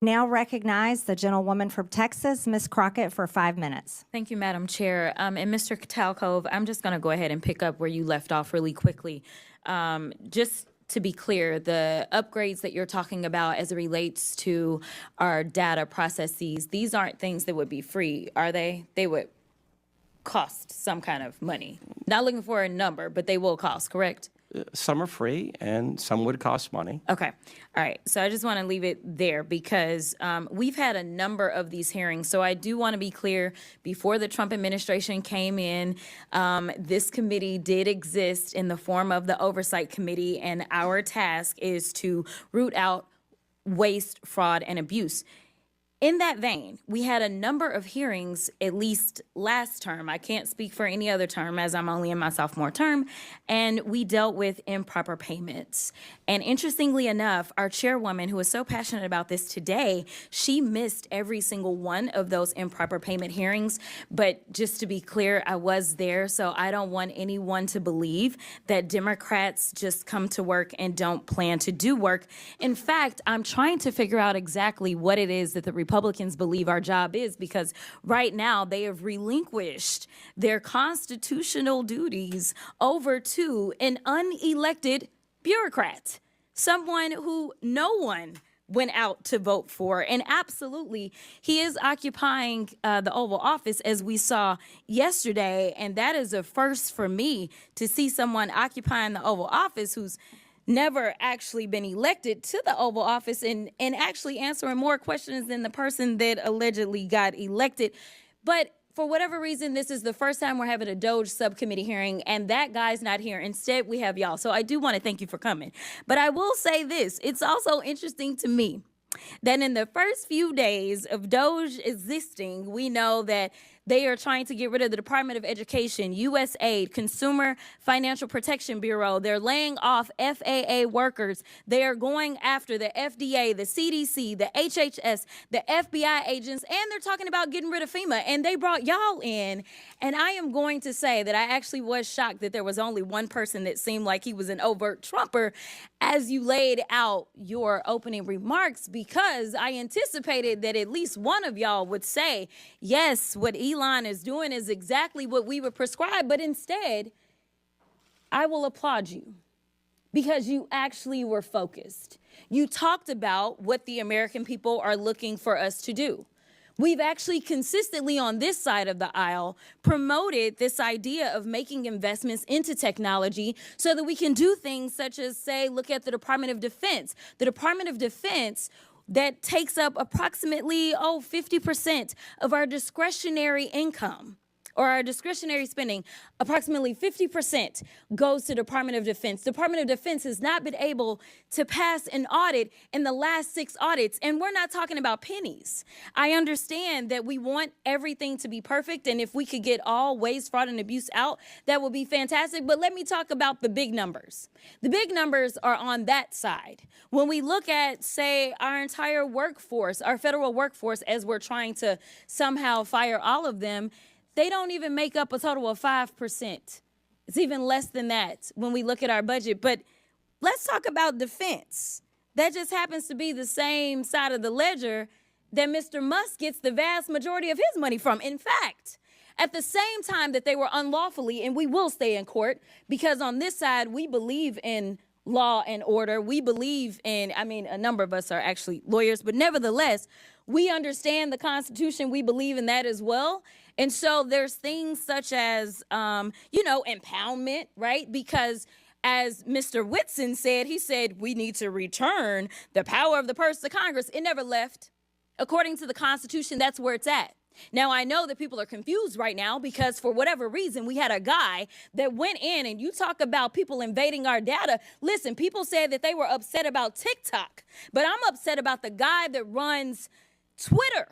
Now recognize the gentlewoman from Texas, Ms. Crockett, for 5 minutes. Thank you, Madam Chair. And Mr. Talcove, I'm just going to go ahead and pick up where you left off really quickly. Just to be clear, the upgrades that you're talking about as it relates to our data processes, these aren't things that would be free, are they? They would cost some kind of money. Not looking for a number, but they will cost, correct? Some are free and some would cost money. Okay. All right. So I just want to leave it there because we've had a number of these hearings. So I do want to be clear, before the Trump administration came in, this committee did exist in the form of the Oversight Committee, and our task is to root out waste, fraud, and abuse. In that vein, we had a number of hearings, at least last term. I can't speak for any other term as I'm only in my sophomore term, and we dealt with improper payments. And interestingly enough, our chairwoman, who is so passionate about this today, she missed every single one of those improper payment hearings. But just to be clear, I was there, so I don't want anyone to believe that Democrats just come to work and don't plan to do work. In fact, I'm trying to figure out exactly what it is that the Republicans believe our job is, because right now they have relinquished their constitutional duties over to an unelected bureaucrat, someone who no one went out to vote for. And absolutely, he is occupying the Oval Office, as we saw yesterday. And that is a first for me, to see someone occupying the Oval Office who's never actually been elected to the Oval Office and actually answering more questions than the person that allegedly got elected. But for whatever reason, this is the first time we're having a Doge subcommittee hearing, and that guy's not here. Instead, we have y'all. So I do want to thank you for coming. But I will say this. It's also interesting to me that in the first few days of Doge existing, we know that they are trying to get rid of the Department of Education, USAID, Consumer Financial Protection Bureau. They're laying off FAA workers. They are going after the FDA, the CDC, the HHS, the FBI agents, and they're talking about getting rid of FEMA. And they brought y'all in. And I am going to say that I actually was shocked that there was only one person that seemed like he was an overt Trumper as you laid out your opening remarks, because I anticipated that at least one of y'all would say, yes, what Elon is doing is exactly what we would prescribe. But instead, I will applaud you because you actually were focused. You talked about what the American people are looking for us to do. We've actually consistently on this side of the aisle promoted this idea of making investments into technology so that we can do things such as, say, look at the Department of Defense. The Department of Defense that takes up approximately 50% of our discretionary income, or our discretionary spending. Approximately 50% goes to Department of Defense. Department of Defense has not been able to pass an audit in the last 6 audits, and we're not talking about pennies. I understand that we want everything to be perfect, and if we could get all waste, fraud, and abuse out, that would be fantastic. But let me talk about the big numbers. The big numbers are on that side. When we look at, say, our entire workforce, our federal workforce, as we're trying to somehow fire all of them, they don't even make up a total of 5%. It's even less than that when we look at our budget. But let's talk about defense. That just happens to be the same side of the ledger that Mr. Musk gets the vast majority of his money from. In fact, at the same time that they were unlawfully, and we will stay in court, because on this side, we believe in law and order. We believe in, a number of us are actually lawyers, but nevertheless, we understand the Constitution. We believe in that as well. And so there's things such as, impoundment, right? Because as Mr. Whitson said, he said, we need to return the power of the purse to Congress. It never left. According to the Constitution, that's where it's at. Now, I know that people are confused right now because for whatever reason, we had a guy that went in, and you talk about people invading our data. Listen, people said that they were upset about TikTok, but I'm upset about the guy that runs Twitter,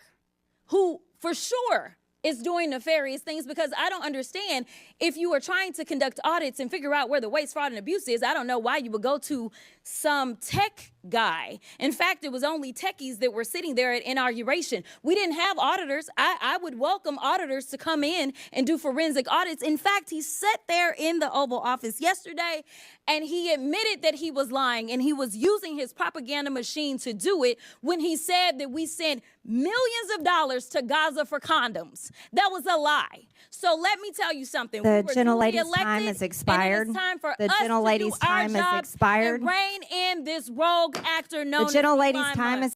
who for sure is doing nefarious things, because I don't understand, if you are trying to conduct audits and figure out where the waste, fraud, and abuse is, I don't know why you would go to some tech guy. In fact, it was only techies that were sitting there at inauguration. We didn't have auditors. I would welcome auditors to come in and do forensic audits. In fact, he sat there in the Oval Office yesterday and he admitted that he was lying and he was using his propaganda machine to do it when he said that we sent millions of dollars to Gaza for condoms. That was a lie. So let me tell you something. The We were gentlelady's duly time elected, has expired. And it is time for The us to gentlelady's do our time has job expired. and rein in this rogue actor known The as gentlelady's Elon time Musk. has